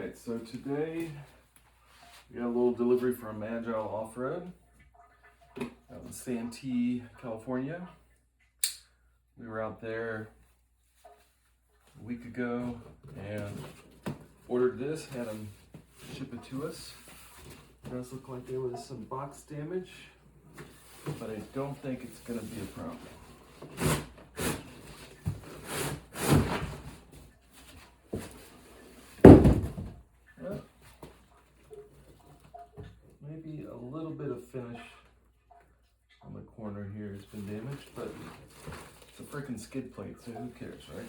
Alright, so today we got a little delivery from Agile OffRoad out in Santee, California. We were out there a week ago and ordered this, had them ship it to us. It does look like there was some box damage, but I don't think it's going to be a problem. Maybe a little bit of finish on the corner here has been damaged, but it's a freaking skid plate, so who cares, right?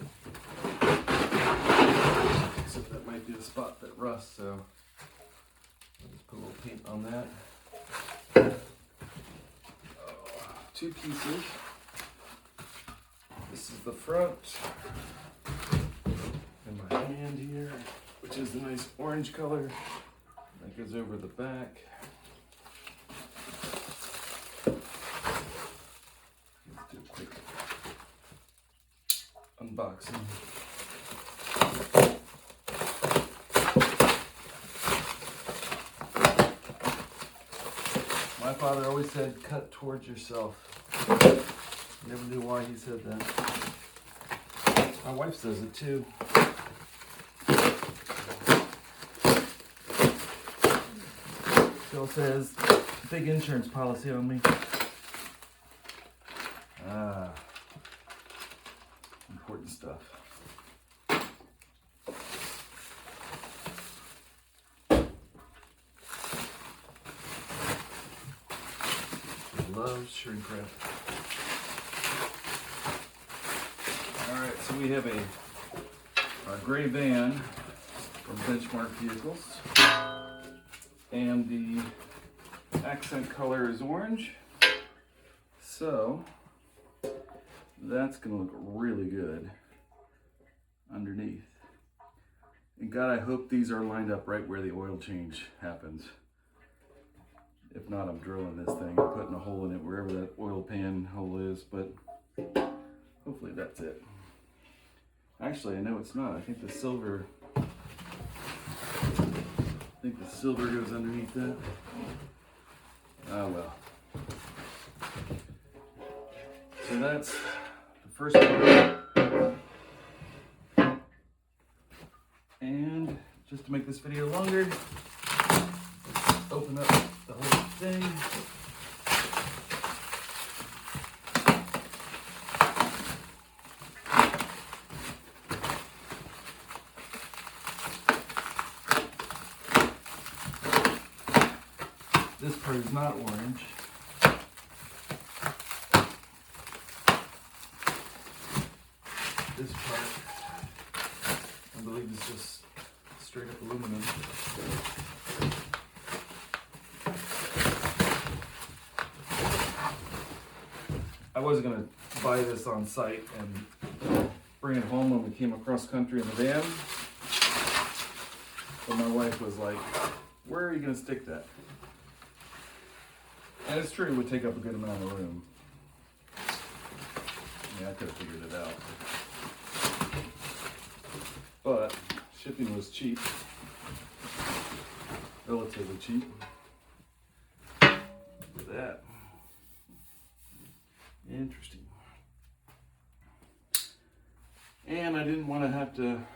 Except that might be the spot that rusts, so I'll just put a little paint on that. Two pieces. This is the front, and my hand here, which is a nice orange color. That goes over the back. Let's do a quick unboxing. My father always said, cut towards yourself. Never knew why he said that. My wife says it too. Phil says, big insurance policy on me. Important stuff. Love shrink wrap. Alright, so we have a gray van from Benchmark Vehicles. And the accent color is orange, so that's gonna look really good underneath. And God, I hope these are lined up right where the oil change happens. If not, I'm drilling this thing and putting a hole in it wherever that oil pan hole is, but hopefully that's it. Actually, I know it's not. I think the silver goes underneath that. Oh well. So that's the first part. And just to make this video longer, let's open up the whole thing. This part is not orange. This part, I believe, is just straight up aluminum. I was going to buy this on site and bring it home when we came across country in the van. But my wife was like, where are you going to stick that? And it's true, it would take up a good amount of room. Yeah, I could have figured it out. But shipping was cheap. Relatively cheap. Look at that. Interesting. And I didn't want to have to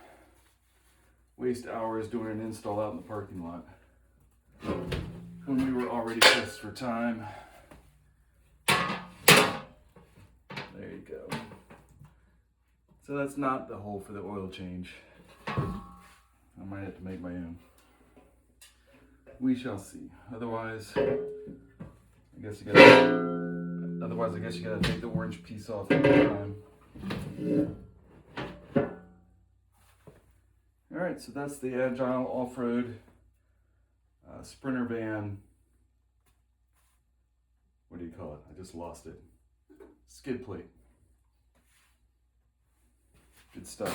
waste hours doing an install out in the parking lot when we were already pressed for time. There you go. So that's not the hole for the oil change. I might have to make my own. We shall see. Otherwise, I guess you gotta take the orange piece off every time. Alright, so that's the Agile OffRoad Sprinter van. What do you call it? I just lost it. Skid plate. Good stuff.